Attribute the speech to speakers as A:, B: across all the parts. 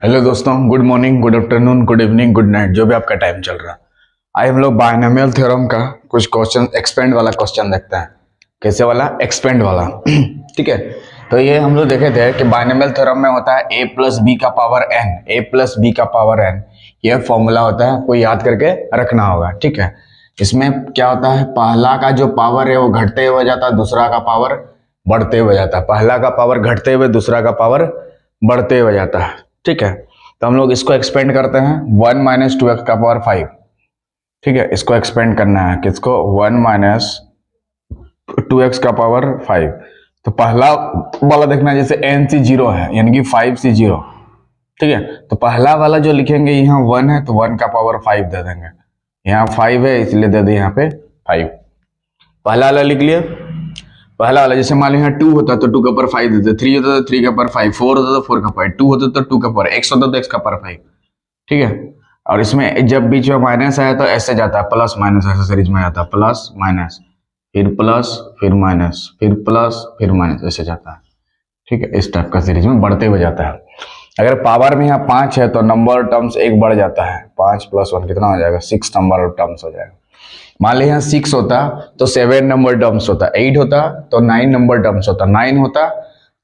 A: Hello दोस्तों, good morning, good afternoon, good evening, good night, जो भी आपका टाइम चल रहा है। आज हम लोग बायनोमियल थ्योरम का कुछ क्वेश्चन एक्सपेंड वाला क्वेश्चन देखते हैं। कैसे वाला? एक्सपेंड वाला। ठीक है। तो ये हम लोग देखे थे कि बायनोमियल थ्योरम में होता है a प्लस बी का power n, a plus b का पावर n। यह फॉर्मूला होता है, कोई याद करके रखना होगा। ठीक है। इसमें क्या होता है, पहला का जो पावर है वो घटते हुए जाता है, दूसरा का पावर बढ़ते हुए जाता है। पहला का पावर घटते हुए, दूसरा का पावर बढ़ते हुए जाता है। ठीक है। तो हम लोग इसको एक्सपेंड करते हैं, 1 माइनस टू एक्स का पावर 5। ठीक है, इसको एक्सपेंड करना है किसको? 1 माइनस टू एक्स का पावर 5। तो पहला वाला देखना है, जैसे एन सी जीरो है यानी कि 5 सी जीरो। ठीक है। तो पहला वाला जो लिखेंगे यहाँ 1 है तो 1 का पावर 5 दे देंगे। यहाँ 5 है इसलिए दे दिए यहाँ पे 5। पहला वाला लिख लिया। पहला वाला जैसे मान लो यहाँ 2 होता तो 2 का पावर 5 देते, 3 होता तो 3 का पावर 5, 4 होता तो 4 का पावर, 2 होता तो 2 का पावर, x होता तो x का पावर 5। ठीक है। और इसमें जब बीच में माइनस आया तो ऐसे जाता है, प्लस माइनस ऐसे सीरीज में आता है, प्लस माइनस फिर माइनस फिर प्लस फिर माइनस ऐसे जाता है। ठीक है, इस टाइप का सीरीज में बढ़ते हुए जाता है। अगर पावर में यहाँ 5 है तो नंबर टर्म्स एक बढ़ जाता है, 5 प्लस 1 कितना हो जाएगा? 6 नंबर टर्म्स हो जाएगा। मान ली यहाँ 6 होता तो 7 नंबर टर्म्स होता, 8 होता तो 9 नंबर टर्म्स होता, 9 होता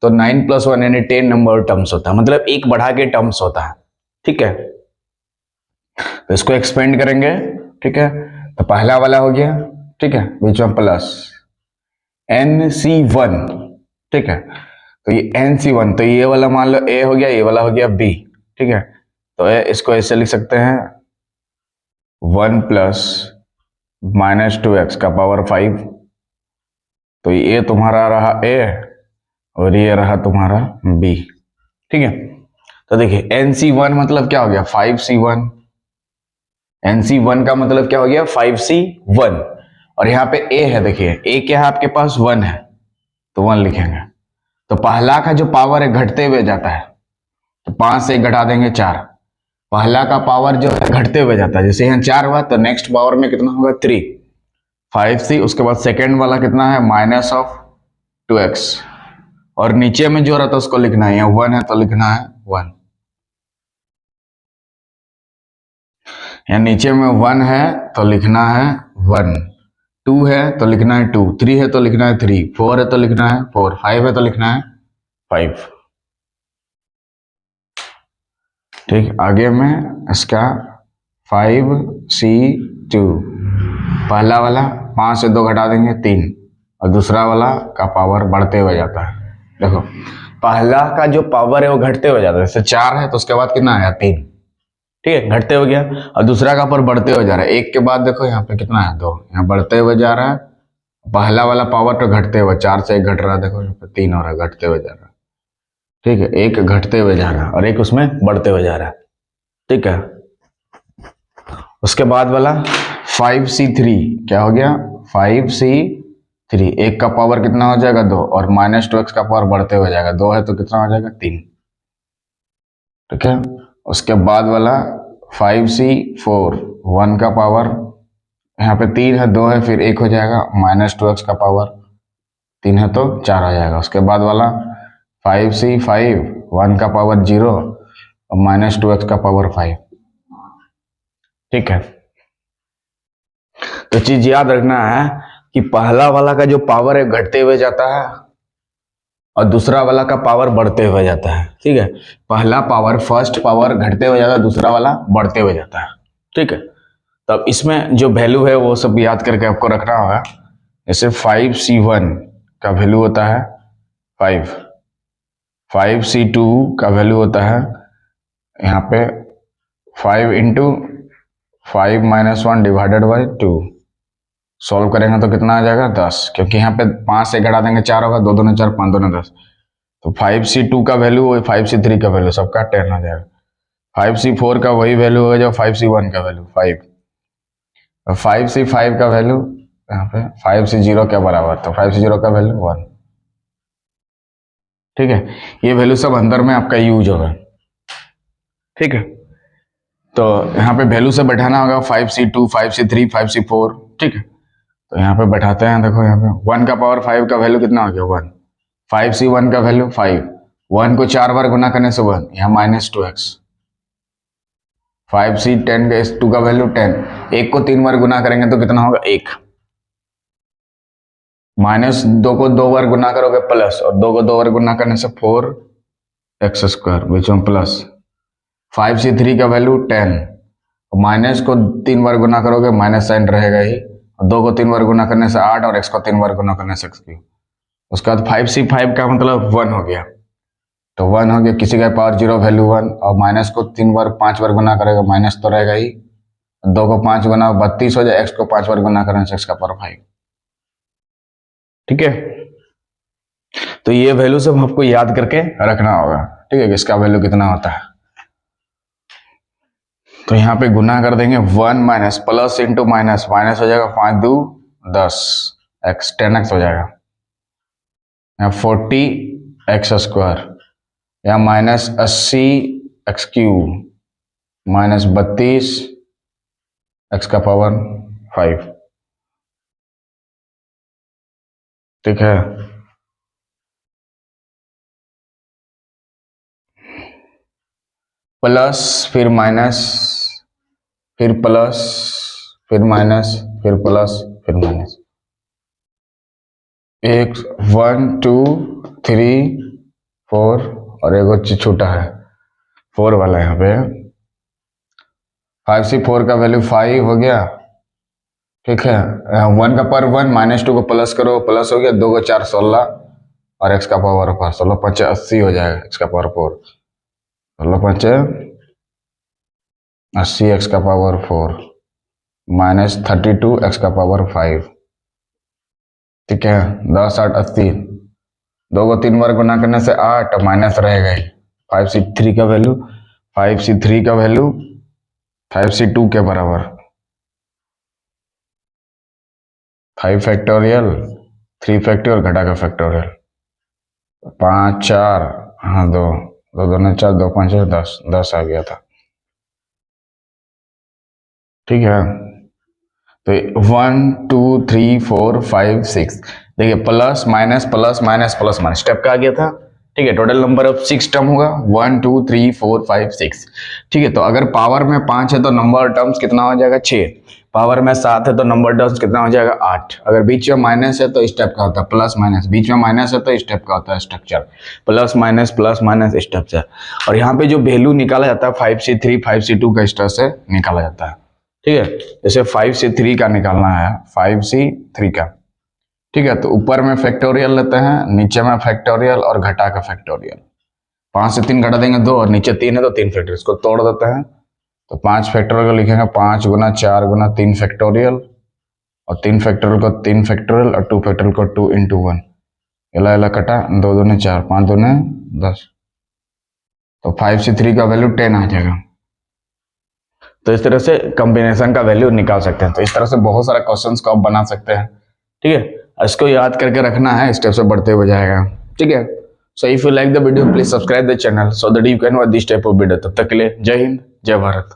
A: तो 9 प्लस 1 यानी 10 नंबर टर्म्स होता, मतलब एक बढ़ा के टर्म्स होता है। ठीक है। तो इसको एक्सपेंड करेंगे। ठीक है। तो पहला वाला हो गया, ठीक है, बीच में प्लस NC1। ठीक है। तो ये NC1, तो ये वाला मान लो A हो गया, ये वाला हो गया B। ठीक है। तो इसको ऐसे लिख सकते हैं, 1 प्लस माइनस टू एक्स का पावर 5। तो ये तुम्हारा रहा A और ये रहा तुम्हारा B। ठीक है। तो देखिए NC1 मतलब क्या हो गया? 5C1। NC1 का मतलब क्या हो गया? 5C1। और यहाँ पे A है, देखिए A क्या है आपके पास? 1 है तो 1 लिखेंगे। तो पहला का जो पावर है घटते हुए जाता है, तो 5 से घटा देंगे 4। पहला का पावर जो है घटते हुए जाता है, जैसे यहाँ 4 हुआ तो नेक्स्ट पावर में कितना होगा? 3, 5C। उसके बाद सेकेंड वाला कितना है? Minus of 2x। और नीचे में जो रहता है उसको लिखना है, यहाँ 1 है तो लिखना है 1। यहाँ नीचे में 1 है तो लिखना है 1, 2 है तो लिखना है 2, 3 है तो लिखना है 3, 4 है तो लिखना है 4, 5 है तो लिखना है 5। ठीक, आगे में इसका 5C2। पहला वाला 5 से 2 घटा देंगे 3, और दूसरा वाला का पावर बढ़ते हुए जाता है। देखो पहला का जो पावर है वो घटते हुए जाता है, जैसे 4 है तो उसके बाद कितना आया? 3। ठीक है, घटते हो गया। और दूसरा का पावर बढ़ते हुए जा रहा है, एक के बाद देखो यहाँ पे कितना है? 2। यहाँ बढ़ते हुए जा रहा है। पहला वाला पावर तो घटते हुए, 4 से 1 घट रहा है, देखो यहाँ पे 3 हो रहा है, घटते हुए जा रहा है। ठीक है, एक घटते हुए जा रहा है और एक उसमें बढ़ते हुए जा रहा है। ठीक है। उसके बाद वाला 5C3 क्या हो गया? 5C3, एक का पावर कितना हो जाएगा? 2, और माइनस 2x का पावर बढ़ते हुए जाएगा, 2 है तो कितना हो जाएगा? 3। ठीक है। उसके बाद वाला 5C4, 1 का पावर, यहाँ पे 3 है, 2 है, फिर 1 हो जाएगा, माइनस 2x का पावर, 3 है तो 4 आ जाएगा। उसके बाद वाला 5C5, 1 का पावर 0 और माइनस 2x का पावर 5। ठीक है। तो चीज याद रखना है कि पहला वाला का जो पावर है घटते हुए जाता है और दूसरा वाला का पावर बढ़ते हुए जाता है। ठीक है। पहला पावर, फर्स्ट पावर घटते हुए जाता है, दूसरा वाला बढ़ते हुए जाता है। ठीक है। तब इसमें जो वैल्यू है वो सब याद करके आपको रखना होगा। जैसे 5C1 का वैल्यू होता है 5, 5C2 का वैल्यू होता है यहाँ पे 5 into 5 minus 1 divided by 2। Solve करेंगे तो कितना आ जाएगा? 10, क्योंकि यहाँ पे 5 से घटा देंगे 4 होगा, 2 दूनी 4, 5 दूनी 10। तो 5C2 का वैल्यू वही 5C3 का वैल्यू सबका 10 आ जाएगा। 5C4 का वही वैल्यू होगा जो 5C1 का वैल्यू 5। 5C5 का वैल्यू यहाँ पे 5C0 के बराबर, तो 5C0 का वैल्यू 1। ठीक है। ये वैल्यू सब अंदर में आपका यूज होगा। ठीक है। तो यहाँ पे वैल्यू से बैठाना होगा 5C2, 5C3, 5C4। ठीक है। तो यहाँ पे बैठाते हैं, देखो यहाँ पे 1 का पावर 5 का वैल्यू कितना हो गया? 1। 5C1 का वैल्यू 5, 1 को 4 बार गुना करने से 1, यहाँ माइनस 2x। 5C 10 का, इस 2 का वैल्यू 10, 1 को 3 बार गुना करेंगे तो कितना होगा 1, माइनस 2 को 2 बार गुना करोगे प्लस, और 2 को 2 बार गुना करने से 4x² बीच में प्लस। 5C3 का वैल्यू 10, माइनस को 3 बार गुना करोगे माइनस साइन रहेगा ही, और 2 को 3 बार गुना करने से 8, और x को 3 बार गुना करने से x3। उसके बाद 5C5 का मतलब 1 हो गया, तो 1 हो गया, किसी का पावर 0 वैल्यू 1, और माइनस को 5 बार गुना करेगा माइनस तो रहेगा ही, 2 को 5 गुना 32 हो जाए, x को 5 बार गुना करने से x का पावर 5। ठीक है, तो ये वैल्यू सब आपको याद करके रखना होगा। ठीक है, इसका वैल्यू कितना होता है, तो यहाँ पे गुना कर देंगे 1 minus plus into minus, minus हो जाएगा 5 2 10, x 10x हो जाएगा, यहाँ 40x², या माइनस 80x³ माइनस 32 x का पावर 5। ठीक है, प्लस फिर माइनस फिर प्लस फिर माइनस फिर प्लस फिर माइनस, 1 2 3 4, और एक छोटा है 4 वाला यहाँ पे। 5C4 का वैल्यू 5 हो गया। ठीक है, 1 का पावर 1, माइनस 2 को प्लस करो, प्लस हो गया, 2 को 4 16, और x का पावर 4, 16 5 80 हो जाएगा, x का पावर 4, 16 5 80, x का पावर 4 माइनस 32 x का पावर 5। ठीक है, 10 8 80, 2 को 3 बार गुना करने से 8, माइनस रहेगा ही। 5C3 का वैल्यू 5C2 के बराबर 5 फैक्टोरियल 3 फैक्टोरियल घटा का फैक्टोरियल, 5 4 हाँ 2 2 2 4 2 5 10 10 आ गया था। ठीक है, तो 1 2 3 4 5 6, देखिए plus minus plus minus plus minus step का आ गया था। ठीक है, टोटल नंबर ऑफ 6 टर्म होगा 1 2 3 4 5 6। ठीक है, तो अगर पावर में 5 है तो नंबर टर्म्स कितना हो जाएगा 6, पावर में 7 है तो नंबर टर्म्स कितना हो जाएगा 8। अगर बीच में माइनस है तो इस टाइप का होता है प्लस माइनस, बीच में माइनस है तो इस टाइप का होता है स्ट्रक्चर, प्लस माइनस स्ट्रक्चर। और यहाँ पे जो वैल्यू निकाला जाता है 5C3 5C2 का इस तरह से निकाला जाता है। ठीक है, जैसे 5C3 का निकालना है 5C3 का। ठीक है, तो ऊपर में फैक्टोरियल लेते हैं, नीचे में फैक्टोरियल और घटा का फैक्टोरियल। 5 से 3 घटा देंगे 2, और नीचे 3 है तो 3 फैक्टोरियल, इसको तोड़ देते हैं, तो 5 फैक्टोरियल को लिखेंगे 5 गुना 4 गुना 3 फैक्टोरियल, और 3 फैक्टोरियल को 3 फैक्टोरियल, और 2 फैक्टोरियल को 2 into 1, इला कटा 2 दूने 4 5 दूने 10, तो 5C3 का वैल्यू 10 आ जाएगा। तो इस तरह से कॉम्बिनेशन का वैल्यू निकाल सकते हैं। तो इस तरह से बहुत सारा क्वेश्चंस को आप बना सकते हैं। ठीक है, इसको याद करके रखना है, स्टेप से बढ़ते हुए जाएगा। ठीक है, so if you like the video please subscribe the channel so that you can watch this type of video. तब तक के लिए जय हिंद जय भारत।